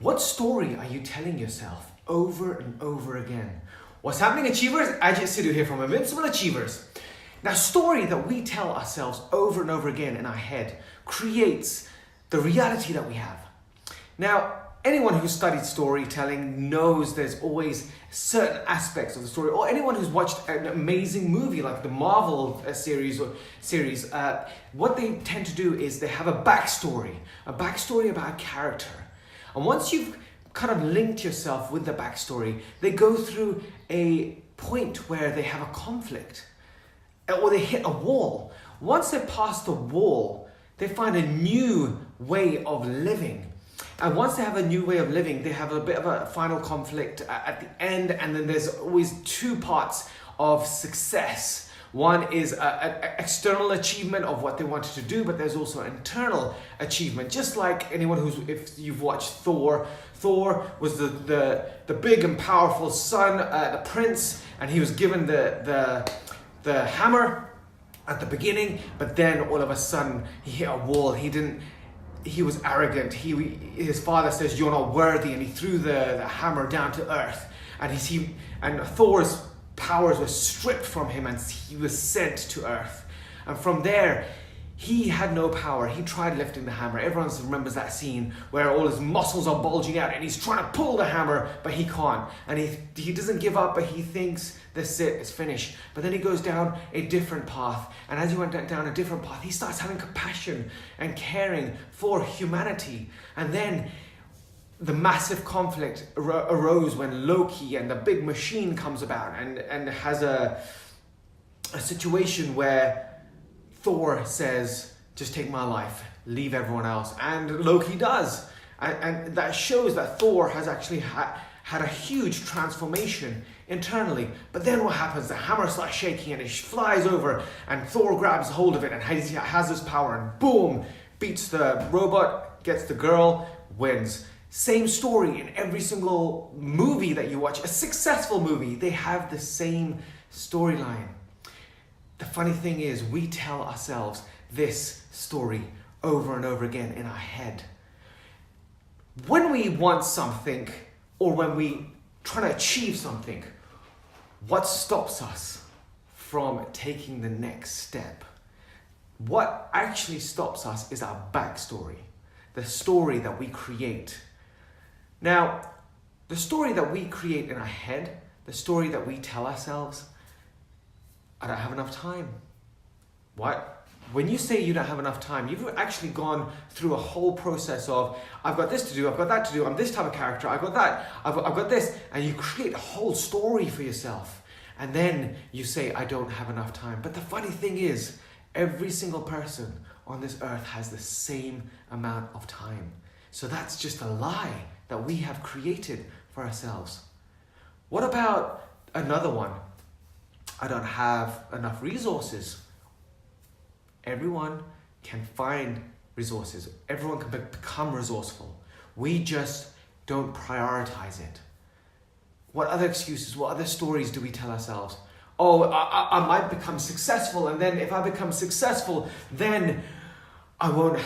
What story are you telling yourself over and over again? What's happening, Achievers? Ajit Sidhu here from Invincible Achievers. Now, story that we tell ourselves over and over again in our head creates the reality that we have. Now, anyone who's studied storytelling knows there's always certain aspects of the story, or anyone who's watched an amazing movie like the Marvel series, what they tend to do is they have a backstory about a character. And once you've kind of linked yourself with the backstory, they go through a point where they have a conflict or they hit a wall. Once they pass the wall, they find a new way of living. And once they have a new way of living, they have a bit of a final conflict at the end, and then there's always two parts of success. One is an external achievement of what they wanted to do, but there's also an internal achievement. Just like if you've watched Thor was the big and powerful son, the prince, and he was given the hammer at the beginning, but then all of a sudden he hit a wall. He was arrogant. His father says, "You're not worthy," and he threw the hammer down to earth. And Thor's powers were stripped from him, and he was sent to earth. And from there, he had no power. He tried lifting the hammer. Everyone remembers that scene where all his muscles are bulging out, and he's trying to pull the hammer, but he can't. And he doesn't give up, but he thinks, "That's it, it's finished." But then he goes down a different path. And as he went down a different path, he starts having compassion and caring for humanity. And then the massive conflict arose when Loki and the big machine comes about and has a situation where Thor says, "Just take my life, leave everyone else." And Loki does. And that shows that Thor has actually had a huge transformation internally. But then what happens? The hammer starts shaking and it flies over, and Thor grabs hold of it and he has this power, and boom, beats the robot, gets the girl, wins. Same story in every single movie that you watch. A successful movie, they have the same storyline. The funny thing is, we tell ourselves this story over and over again in our head. When we want something, or when we try to achieve something, what stops us from taking the next step? What actually stops us is our backstory, the story that we create. Now, the story that we create in our head, the story that we tell ourselves, "I don't have enough time." What? When you say you don't have enough time, you've actually gone through a whole process of, "I've got this to do, I've got that to do, I'm this type of character, I've got that, I've got this," and you create a whole story for yourself. And then you say, "I don't have enough time." But the funny thing is, every single person on this earth has the same amount of time. So that's just a lie that we have created for ourselves. What about another one? "I don't have enough resources." Everyone can find resources. Everyone can become resourceful. We just don't prioritize it. What other excuses, what other stories do we tell ourselves? "Oh, I might become successful, and then if I become successful, then I won't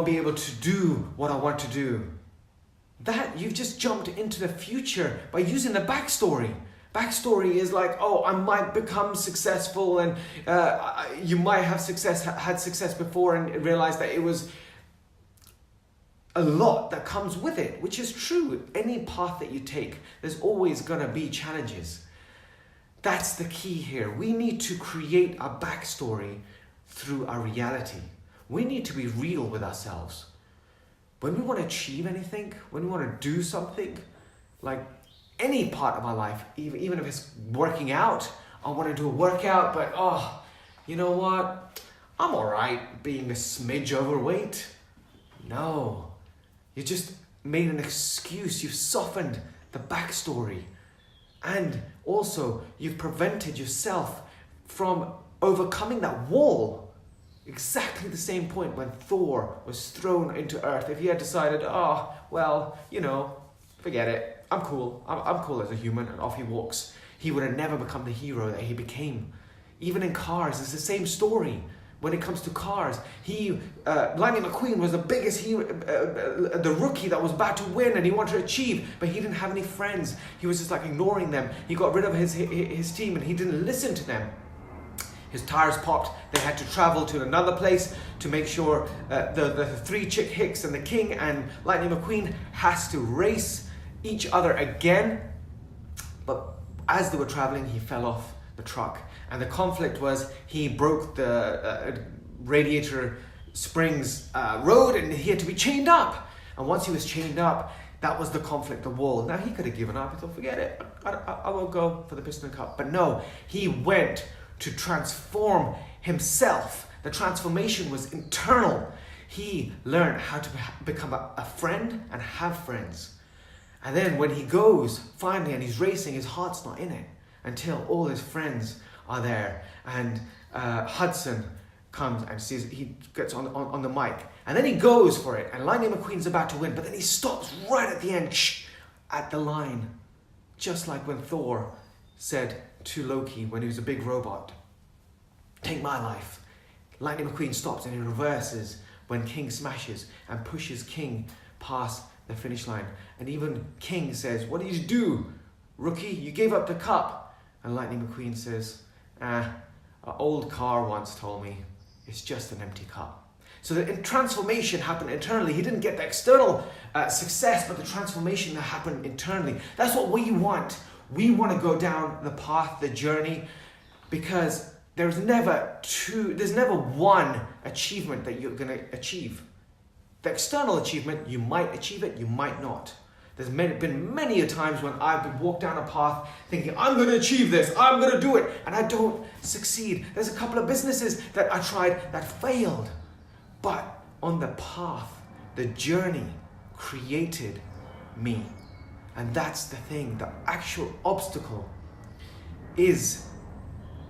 be able to do what I want to do." That, you've just jumped into the future by using the backstory. Backstory is like, "Oh, I might become successful," and you might have had success before and realize that it was a lot that comes with it, which is true. Any path that you take, there's always gonna be challenges. That's the key here. We need to create a backstory through our reality. We need to be real with ourselves. When we want to achieve anything, when we want to do something, like any part of our life, even if it's working out, I want to do a workout, but you know what? I'm all right being a smidge overweight. No, you just made an excuse. You've softened the backstory. And also, you've prevented yourself from overcoming that wall. Exactly the same point when Thor was thrown into earth. If he had decided, forget it, I'm cool. I'm cool as a human, and off he walks, he would have never become the hero that he became. Even in Cars, it's the same story. When it comes to cars, Lightning McQueen was the biggest hero, the rookie that was about to win, and he wanted to achieve, but he didn't have any friends. He was just like ignoring them. He got rid of his team, and he didn't listen to them. His tires popped. They had to travel to another place to make sure the three Chick Hicks and the King and Lightning McQueen has to race each other again. But as they were traveling, he fell off the truck. And the conflict was he broke the radiator springs road, and he had to be chained up. And once he was chained up, that was the conflict, the wall. Now he could have given up. He thought, forget it, I won't go for the Piston Cup. But no, he went to transform himself. The transformation was internal. He learned how to become a friend and have friends. And then when he goes finally and he's racing, his heart's not in it until all his friends are there. And Hudson comes and sees, he gets on the mic, and then he goes for it, and Lightning McQueen's about to win, but then he stops right at the end, at the line, just like when Thor said to Loki when he was a big robot, take my life. Lightning McQueen stops and he reverses when King smashes and pushes King past the finish line. And even King says, what did you do, rookie? You gave up the cup. And Lightning McQueen says, an old car once told me it's just an empty cup. So the transformation happened internally. He didn't get the external success, but the transformation that happened internally. That's what we want. We want to go down the path, the journey, because there's never one achievement that you're going to achieve. The external achievement, you might achieve it, you might not. There's been many a times when I've been walked down a path thinking, I'm going to achieve this, I'm going to do it, and I don't succeed. There's a couple of businesses that I tried that failed. But on the path, the journey created me. And that's the thing, the actual obstacle is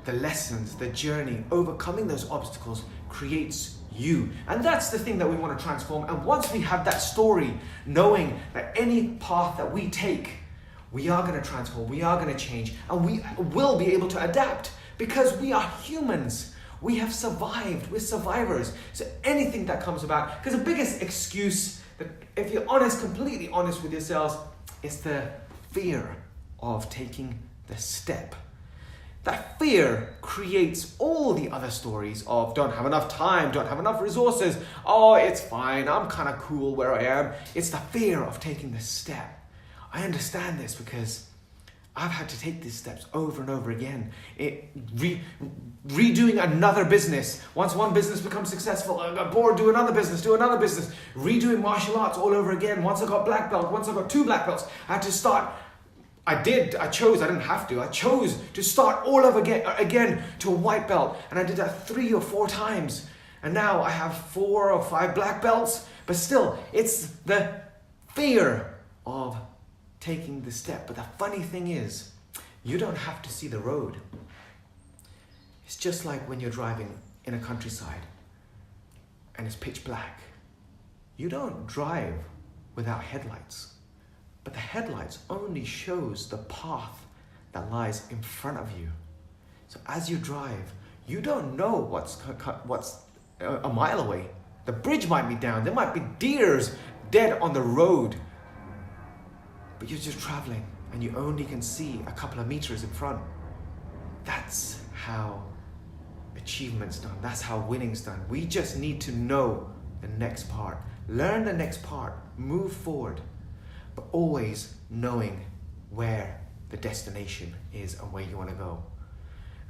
the lessons, the journey. Overcoming those obstacles creates you. And that's the thing that we want to transform. And once we have that story, knowing that any path that we take, we are going to transform, we are going to change, and we will be able to adapt because we are humans. We have survived, we're survivors. So anything that comes about, because the biggest excuse, that if you're honest, completely honest with yourselves, is the fear of taking the step. That fear creates all the other stories of don't have enough time, don't have enough resources, oh, it's fine, I'm kind of cool where I am. It's the fear of taking the step. I understand this because I've had to take these steps over and over again. Redoing another business. Once one business becomes successful, I got bored, do another business. Redoing martial arts all over again. Once I got black belt, once I got 2 black belts, I had to start. I chose to start all over again to a white belt. And I did that 3 or 4 times. And now I have 4 or 5 black belts. But still, it's the fear of taking the step. But the funny thing is, you don't have to see the road. It's just like when you're driving in a countryside and it's pitch black. You don't drive without headlights, but the headlights only shows the path that lies in front of you. So as you drive, you don't know what's a mile away. The bridge might be down, there might be deers dead on the road, but you're just traveling and you only can see a couple of meters in front. That's how achievement's done. That's how winning's done. We just need to know the next part. Learn the next part. Move forward. But always knowing where the destination is and where you want to go.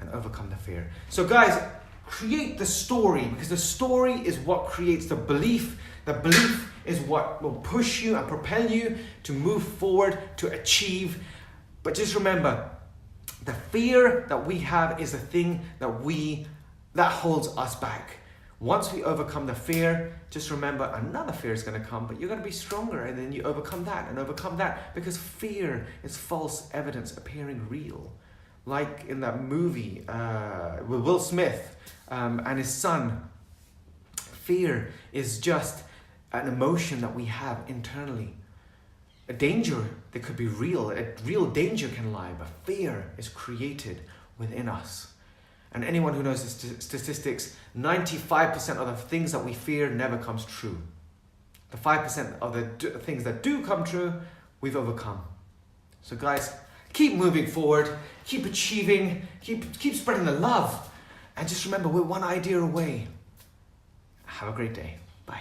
And overcome the fear. So guys, create the story, because the story is what creates the belief. The belief is what will push you and propel you to move forward, to achieve. But just remember, the fear that we have is the thing that holds us back. Once we overcome the fear, just remember another fear is going to come, but you're going to be stronger, and then you overcome that, because fear is false evidence appearing real. Like in that movie with Will Smith and his son. Fear is just an emotion that we have internally. A danger that could be real, a real danger can lie, but fear is created within us. And anyone who knows the statistics, 95% of the things that we fear never comes true. The 5% of the things that do come true, we've overcome. So guys, keep moving forward, keep achieving, keep spreading the love. And just remember, we're one idea away. Have a great day. Bye.